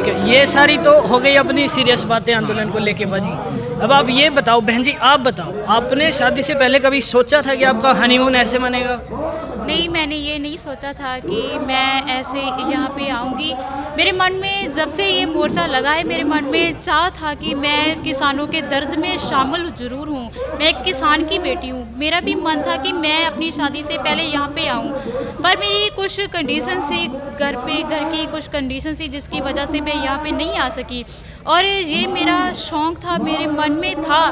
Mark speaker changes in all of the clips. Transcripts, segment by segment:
Speaker 1: ठीक है, ये सारी तो हो गई अपनी सीरियस बातें आंदोलन को लेके बाजी। अब आप ये बताओ बहन जी, आप बताओ, आपने शादी से पहले कभी सोचा था कि आपका हनीमून ऐसे मनेगा?
Speaker 2: नहीं, मैंने ये नहीं सोचा था कि मैं ऐसे यहाँ पे आऊँगी। मेरे मन में जब से ये मोर्चा लगा है, मेरे मन में चाह था कि मैं किसानों के दर्द में शामिल ज़रूर हूँ। मैं एक किसान की बेटी हूँ, मेरा भी मन था कि मैं अपनी शादी से पहले यहाँ पे आऊँ, पर मेरी कुछ कंडीशन थी, घर की कुछ कंडीशन थी जिसकी वजह से मैं यहाँ पे नहीं आ सकी। और ये मेरा शौक़ था, मेरे मन में था,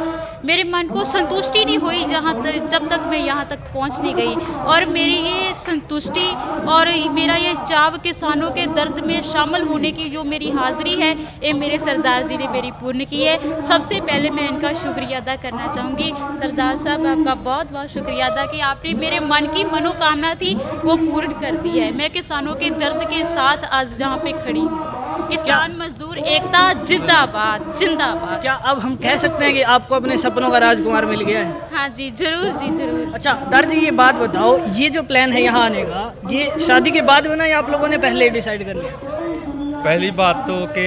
Speaker 2: मेरे मन को संतुष्टि नहीं हुई जब तक मैं यहाँ तक पहुँच नहीं गई। और मेरी ये संतुष्टि और मेरा ये चाव किसानों के दर्द में शामिल होने की जो मेरी हाज़िरी है, ये मेरे सरदार जी ने मेरी पूर्ण की है। सबसे पहले मैं इनका शुक्रिया अदा करना चाहूँगी। सरदार साहब, आपका बहुत बहुत शुक्रिया अदा कि आपने मेरे मन की मनोकामना थी वो पूर्ण कर दी है। मैं किसानों के दर्द के साथ आज जहाँ पे खड़ी हूँ। किसान मजदूर एकता जिंदाबाद जिंदाबाद।
Speaker 1: क्या अब हम कह सकते हैं कि आपको अपने सपनों का राजकुमार मिल गया है?
Speaker 2: हाँ जी, जरूर जी, जरूर।
Speaker 1: अच्छा दर जी, ये बात बताओ, ये जो प्लान है यहाँ आने का, ये शादी के बाद बना या आप लोगों ने पहले डिसाइड कर लिया?
Speaker 3: पहली बात तो कि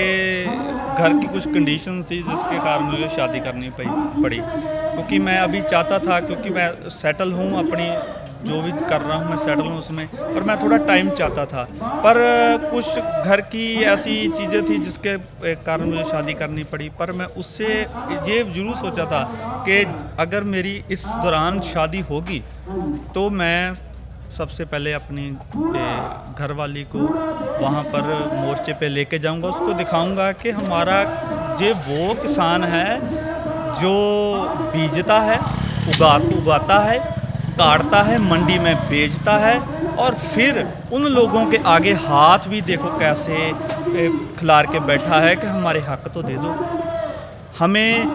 Speaker 3: घर की कुछ कंडीशन थी जिसके कारण मुझे शादी करनी पड़ी, क्योंकि मैं अभी चाहता था, क्योंकि मैं सेटल हूँ, अपनी जो भी कर रहा हूँ मैं सेटल हूँ उसमें, पर मैं थोड़ा टाइम चाहता था। पर कुछ घर की ऐसी चीज़ें थी जिसके कारण मुझे शादी करनी पड़ी। पर मैं उससे ये ज़रूर सोचा था कि अगर मेरी इस दौरान शादी होगी तो मैं सबसे पहले अपनी घर वाली को वहाँ पर मोर्चे पे लेके जाऊँगा, उसको दिखाऊँगा कि हमारा ये वो किसान है जो बीजता है, उगाता है, काटता है, मंडी में बेचता है, और फिर उन लोगों के आगे हाथ भी देखो कैसे खिलार के बैठा है कि हमारे हक तो दे दो, हमें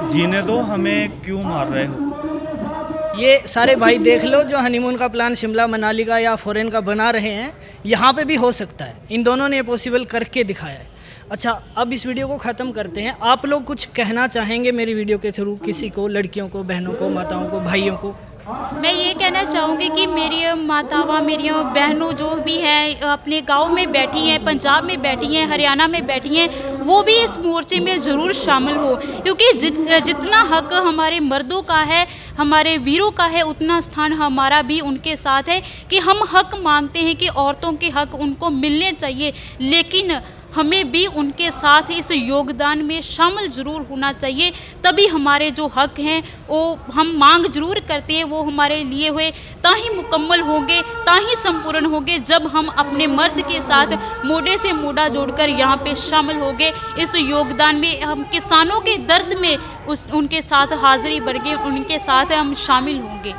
Speaker 3: जीने दो, हमें क्यों मार रहे हो।
Speaker 1: ये सारे भाई देख लो जो हनीमून का प्लान शिमला मनाली का या फॉरेन का बना रहे हैं, यहाँ पे भी हो सकता है। इन दोनों ने पॉसिबल करके दिखाया है। अच्छा, अब इस वीडियो को ख़त्म करते हैं। आप लोग कुछ कहना चाहेंगे मेरी वीडियो के थ्रू किसी को, लड़कियों को, बहनों को, माताओं को, भाइयों को?
Speaker 2: मैं ये कहना चाहूँगी कि मेरी मातावां, मेरी बहनों जो भी हैं अपने गांव में बैठी हैं, पंजाब में बैठी हैं, हरियाणा में बैठी हैं, वो भी इस मोर्चे में ज़रूर शामिल हो, क्योंकि जितना हक हमारे मर्दों का है, हमारे वीरों का है, उतना स्थान हमारा भी उनके साथ है। कि हम हक मांगते हैं कि औरतों के हक उनको मिलने चाहिए, लेकिन हमें भी उनके साथ इस योगदान में शामिल ज़रूर होना चाहिए। तभी हमारे जो हक हैं वो हम मांग ज़रूर करते हैं, वो हमारे लिए हुए ताही मुकम्मल होंगे, ताही संपूर्ण होंगे जब हम अपने मर्द के साथ मोढे से मोढा जोड़कर यहाँ पे शामिल होंगे। इस योगदान में हम किसानों के दर्द में उनके साथ हाज़िरी भरेंगे, उनके साथ हम शामिल होंगे।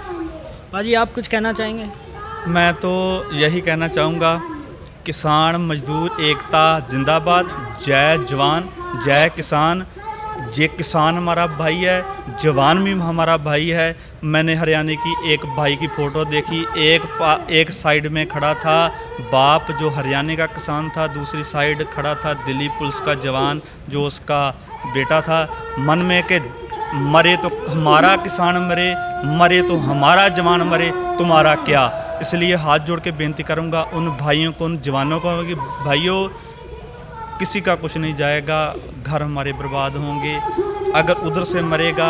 Speaker 1: बाजी, आप कुछ कहना चाहेंगे?
Speaker 3: मैं तो यही कहना चाहूँगा, किसान मजदूर एकता जिंदाबाद, जय जवान जय किसान। ये किसान हमारा भाई है, जवान भी हमारा भाई है। मैंने हरियाणा की एक भाई की फ़ोटो देखी, एक साइड में खड़ा था बाप जो हरियाणा का किसान था, दूसरी साइड खड़ा था दिल्ली पुलिस का जवान जो उसका बेटा था। मन में कि मरे तो हमारा किसान मरे, मरे तो हमारा जवान मरे, तुम्हारा क्या। इसलिए हाथ जोड़ के बेनती करूंगा उन भाइयों को, उन जवानों को कि भाइयों, किसी का कुछ नहीं जाएगा, घर हमारे बर्बाद होंगे। अगर उधर से मरेगा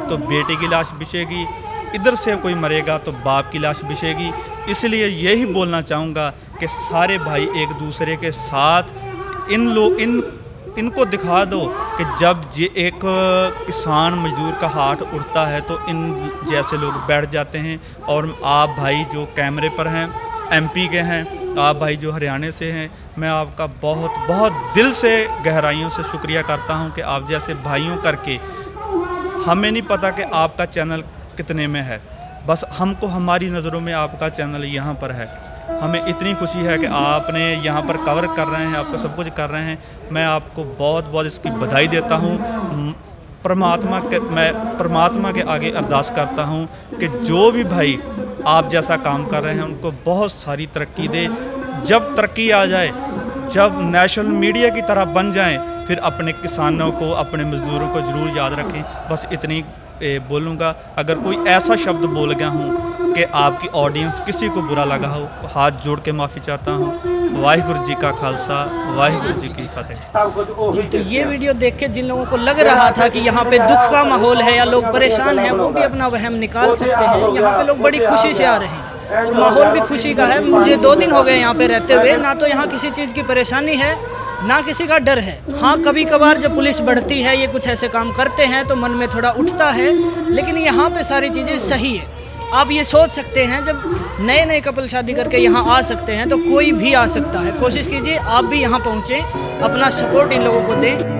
Speaker 3: तो बेटे की लाश बिछेगी, इधर से कोई मरेगा तो बाप की लाश बिछेगी। इसलिए यही बोलना चाहूँगा कि सारे भाई एक दूसरे के साथ इनको दिखा दो कि जब ये एक किसान मजदूर का हाथ उठता है तो इन जैसे लोग बैठ जाते हैं। और आप भाई जो कैमरे पर हैं, एमपी के हैं, आप भाई जो हरियाणा से हैं, मैं आपका बहुत बहुत दिल से गहराइयों से शुक्रिया करता हूं कि आप जैसे भाइयों करके, हमें नहीं पता कि आपका चैनल कितने में है, बस हमको हमारी नज़रों में आपका चैनल यहाँ पर है। हमें इतनी खुशी है कि आपने यहाँ पर कवर कर रहे हैं, आपको सब कुछ कर रहे हैं। मैं आपको बहुत बहुत इसकी बधाई देता हूँ। मैं परमात्मा के आगे अरदास करता हूँ कि जो भी भाई आप जैसा काम कर रहे हैं उनको बहुत सारी तरक्की दे। जब तरक्की आ जाए, जब नेशनल मीडिया की तरह बन जाएं, फिर अपने किसानों को, अपने मज़दूरों को ज़रूर याद रखें। बस इतनी बोलूँगा। अगर कोई ऐसा शब्द बोल गया हूँ कि आपकी ऑडियंस किसी को बुरा लगा हो, हाथ जोड़ के माफ़ी चाहता हूँ। वाहिगुरु जी का खालसा, वाहिगुरु जी की फतेह।
Speaker 1: जी, तो ये वीडियो देख के जिन लोगों को लग रहा था कि यहाँ पे दुख का माहौल है या लोग परेशान हैं, वो भी अपना वहम निकाल सकते हैं। यहाँ पे लोग बड़ी खुशी से आ रहे हैं और माहौल भी खुशी का है। मुझे 2 दिन हो गए यहाँ पे रहते हुए, ना तो यहाँ किसी चीज़ की परेशानी है ना किसी का डर है। हाँ, कभी कभार जब पुलिस बढ़ती है, ये कुछ ऐसे काम करते हैं तो मन में थोड़ा उठता है, लेकिन यहाँ पे सारी चीज़ें सही है। आप ये सोच सकते हैं जब नए नए कपल शादी करके यहाँ आ सकते हैं तो कोई भी आ सकता है। कोशिश कीजिए आप भी यहाँ पहुँचें, अपना सपोर्ट इन लोगों को दें।